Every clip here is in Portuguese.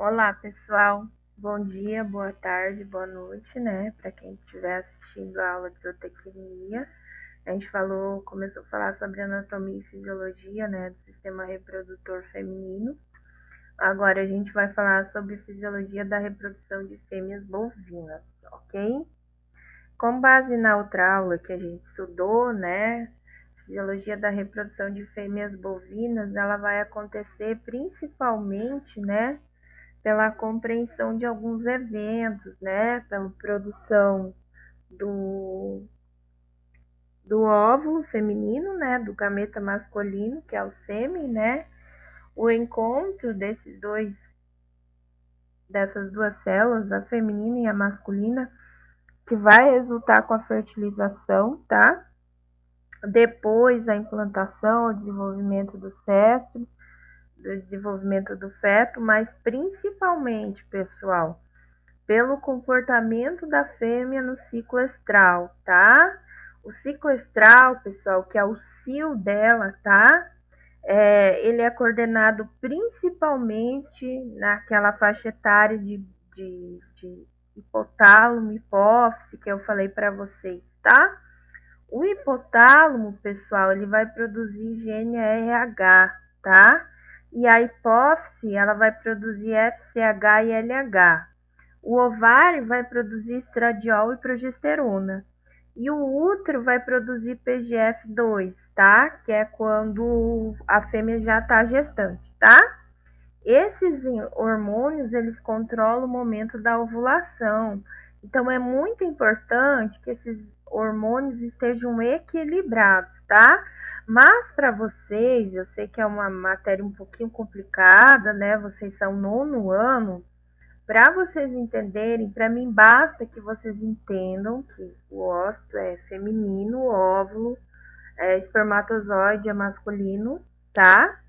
Olá, pessoal. Bom dia, boa tarde, boa noite, né? Para quem estiver assistindo a aula de zootecnia. A gente começou a falar sobre anatomia e fisiologia, né, do sistema reprodutor feminino. Agora a gente vai falar sobre fisiologia da reprodução de fêmeas bovinas, ok? Com base na outra aula que a gente estudou, né, fisiologia da reprodução de fêmeas bovinas, ela vai acontecer principalmente, né, pela compreensão de alguns eventos, né, pela produção do, do óvulo feminino, né, do gameta masculino, que é o sêmen, né, o encontro dessas duas células, a feminina e a masculina, que vai resultar com a fertilização, tá? Depois a implantação, o desenvolvimento do feto, mas principalmente, pessoal, pelo comportamento da fêmea no ciclo estral, tá? O ciclo estral, pessoal, que é o cio dela, tá? Ele é coordenado principalmente naquela faixa etária de hipotálamo, hipófise, que eu falei para vocês, tá? O hipotálamo, pessoal, ele vai produzir GNRH, tá? E a hipófise, ela vai produzir FSH e LH. O ovário vai produzir estradiol e progesterona. E o útero vai produzir PGF2, tá? Que é quando a fêmea já está gestante, tá? Esses hormônios, eles controlam o momento da ovulação. Então, é muito importante que esses hormônios estejam equilibrados, tá? Mas para vocês, eu sei que é uma matéria um pouquinho complicada, né? Vocês são nono ano. Para vocês entenderem, para mim basta que vocês entendam que o óvulo é feminino, o óvulo espermatozoide é masculino, tá?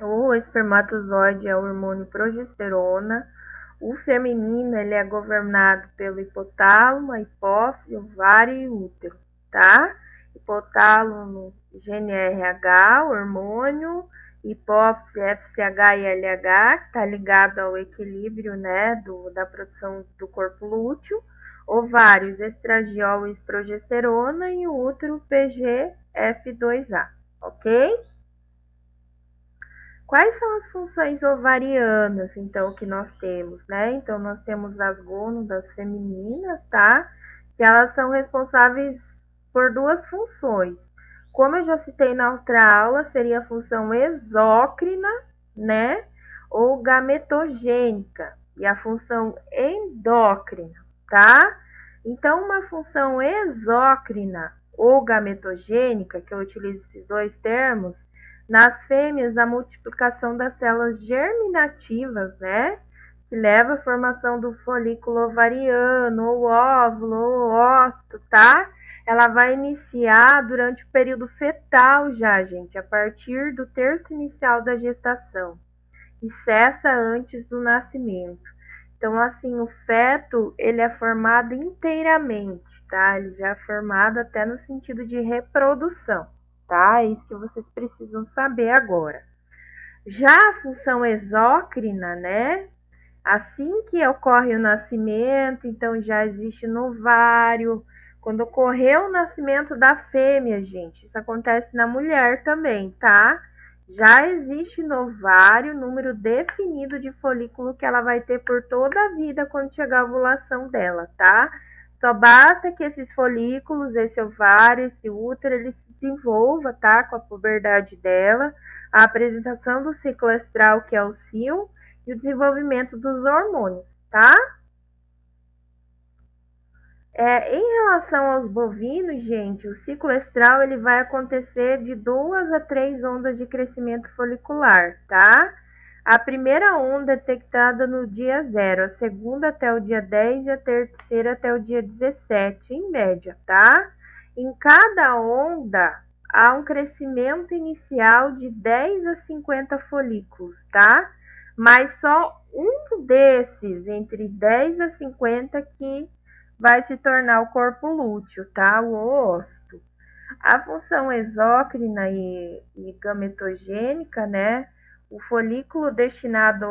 O espermatozoide é o hormônio progesterona. O feminino, ele é governado pelo hipotálamo, a hipófise, ovário e útero, tá? Hipotálamo, GNRH, hormônio, hipófise, FSH e LH, que está ligado ao equilíbrio, né, da produção do corpo lúteo. Ovários, estradiol e progesterona e o útero, PGF2A, ok? Quais são as funções ovarianas, então, que nós temos, né? Então, nós temos as gônadas femininas, tá? Que elas são responsáveis por duas funções. Como eu já citei na outra aula, seria a função exócrina, né? Ou gametogênica. E a função endócrina, tá? Então, uma função exócrina ou gametogênica, que eu utilizo esses dois termos, nas fêmeas, a multiplicação das células germinativas, né? Que leva à formação do folículo ovariano, ou óvulo, ou ócito, tá? Ela vai iniciar durante o período fetal já, gente, a partir do terço inicial da gestação. E cessa antes do nascimento. Então, assim, o feto, ele é formado inteiramente, tá? Ele já é formado até no sentido de reprodução, tá? É isso que vocês precisam saber agora. Já a função exócrina, né? Assim que ocorre o nascimento, então já existe no ovário. Quando ocorreu o nascimento da fêmea, gente, isso acontece na mulher também, tá? Já existe no ovário número definido de folículo que ela vai ter por toda a vida quando chegar a ovulação dela, tá? Só basta que esses folículos, esse ovário, esse útero, ele se desenvolva, tá? Com a puberdade dela, a apresentação do ciclo estral, que é o cio, e o desenvolvimento dos hormônios, tá? Em relação aos bovinos, gente, o ciclo estral ele vai acontecer de 2 a 3 ondas de crescimento folicular, tá? A primeira onda é detectada no dia 0, a segunda até o dia 10 e a terceira até o dia 17, em média, tá? Em cada onda, há um crescimento inicial de 10 a 50 folículos, tá? Mas só um desses, entre 10 a 50, que vai se tornar o corpo lúteo, tá? O ócito. A função exócrina e gametogênica, né? O folículo destinado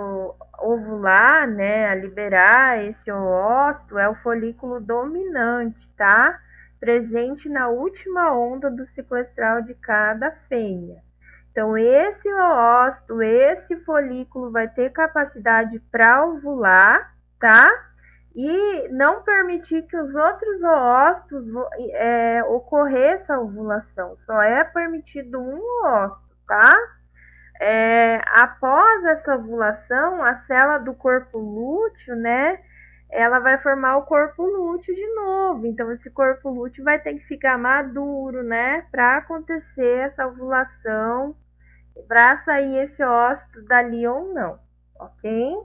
a estimular, né, a liberar esse oócito é o folículo dominante, tá? Presente na última onda do ciclo estral de cada fêmea. Então, esse oócito, esse folículo vai ter capacidade para ovular, tá? E não permitir que os outros oócitos ocorrer essa ovulação. Só é permitido um oócito, tá? Após essa ovulação, a célula do corpo lúteo, né? Ela vai formar o corpo lúteo de novo. Então, esse corpo lúteo vai ter que ficar maduro, né? Para acontecer essa ovulação, para sair esse ócito dali ou não, ok?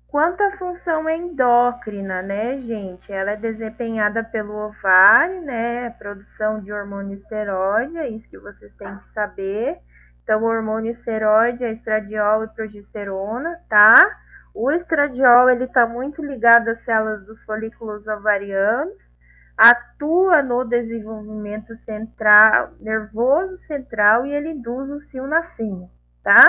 Quanto à função endócrina, né, gente? Ela é desempenhada pelo ovário, né? A produção de hormônio esteroide, é isso que vocês têm que saber. Então, o hormônio esteroide é estradiol e progesterona, tá? O estradiol, ele tá muito ligado às células dos folículos ovarianos, atua no desenvolvimento central, nervoso central, e ele induz o cio na fêmea, tá?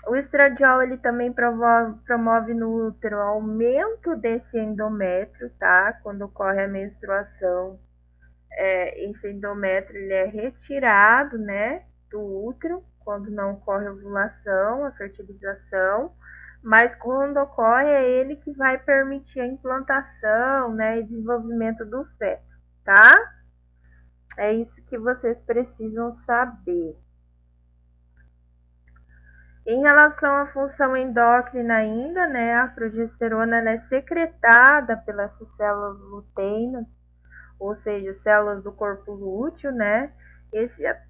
O estradiol, ele também promove no útero o aumento desse endométrio, tá? Quando ocorre a menstruação, esse endométrio ele é retirado, né, do útero, quando não ocorre a ovulação, a fertilização, mas quando ocorre é ele que vai permitir a implantação, né, e desenvolvimento do feto, tá? É isso que vocês precisam saber. Em relação à função endócrina ainda, né, a progesterona ela é secretada pelas células luteinas, ou seja, células do corpo lúteo, né?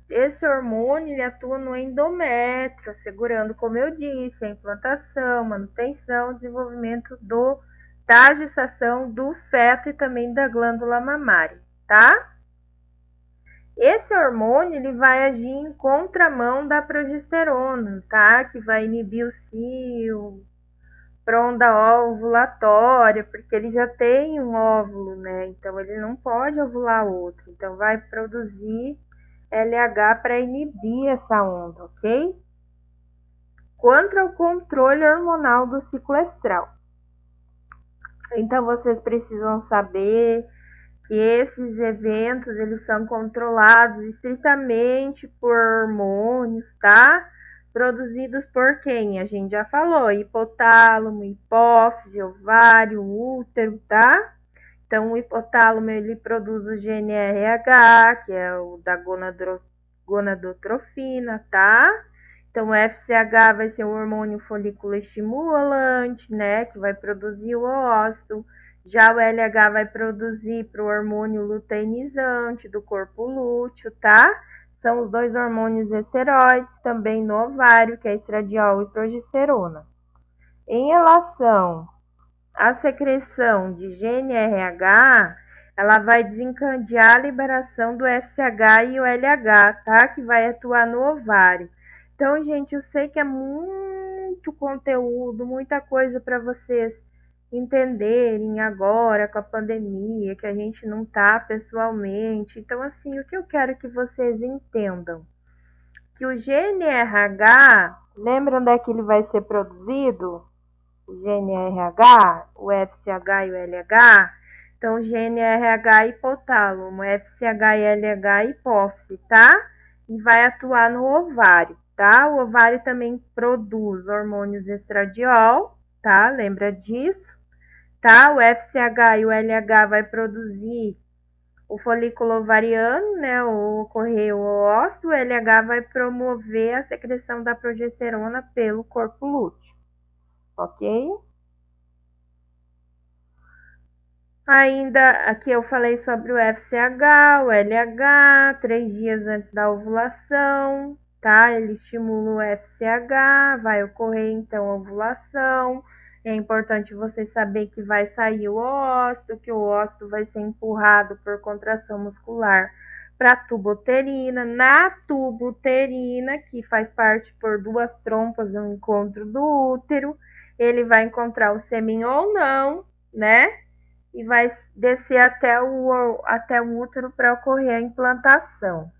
Esse hormônio ele atua no endométrio, assegurando, como eu disse, a implantação, manutenção, desenvolvimento da gestação do feto e também da glândula mamária, tá? Esse hormônio ele vai agir em contramão da progesterona, tá? Que vai inibir o cio, fronda ovulatória, porque ele já tem um óvulo, né? Então ele não pode ovular outro. Então vai produzir LH para inibir essa onda, ok? Quanto ao controle hormonal do ciclo estral. Então vocês precisam saber que esses eventos eles são controlados estritamente por hormônios, tá? Produzidos por quem? A gente já falou, hipotálamo, hipófise, ovário, útero, tá? Então, o hipotálamo ele produz o GNRH, que é o da gonadotrofina, tá? Então, o FSH vai ser o hormônio folículo estimulante, né? Que vai produzir o oócito. Já o LH vai produzir para o hormônio luteinizante do corpo lúteo, tá? São os dois hormônios esteroides, também no ovário, que é estradiol e progesterona. Em relação à secreção de GNRH, ela vai desencadear a liberação do FSH e o LH, tá? Que vai atuar no ovário. Então, gente, eu sei que é muito conteúdo, muita coisa para vocês entenderem agora com a pandemia, que a gente não tá pessoalmente. Então, assim, o que eu quero que vocês entendam? Que o GNRH, lembra onde é que ele vai ser produzido? O GNRH, o FSH e o LH? Então, o GNRH é hipotálamo, FSH e LH é hipófise, tá? E vai atuar no ovário, tá? O ovário também produz hormônios estradiol, tá? Lembra disso? Tá? O FSH e o LH vai produzir o folículo ovariano, né? Ocorrer o oócito, o LH vai promover a secreção da progesterona pelo corpo lúteo, ok? Ainda aqui eu falei sobre o FSH, o LH, 3 dias antes da ovulação, tá? Ele estimula o FSH, vai ocorrer então a ovulação. É importante você saber que vai sair o ócito, que o ócito vai ser empurrado por contração muscular para a tuba uterina. Na tuba uterina, que faz parte por 2 trompas, um encontro do útero, ele vai encontrar o sêmen ou não, né? E vai descer até o útero para ocorrer a implantação.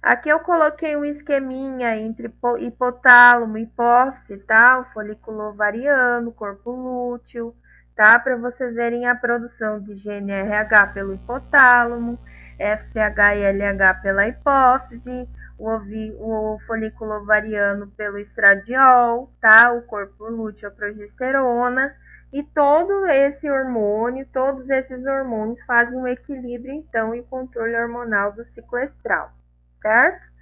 Aqui eu coloquei um esqueminha entre hipotálamo, hipófise, tá? O folículo ovariano, corpo lúteo, tá? Para vocês verem a produção de GNRH pelo hipotálamo, FSH e LH pela hipófise, o folículo ovariano pelo estradiol, tá? O corpo lúteo, a progesterona. E todo esse hormônio, todos esses hormônios fazem o equilíbrio, então, e o controle hormonal do ciclo estral, certo?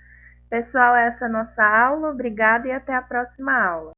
Pessoal, essa é a nossa aula. Obrigada e até a próxima aula.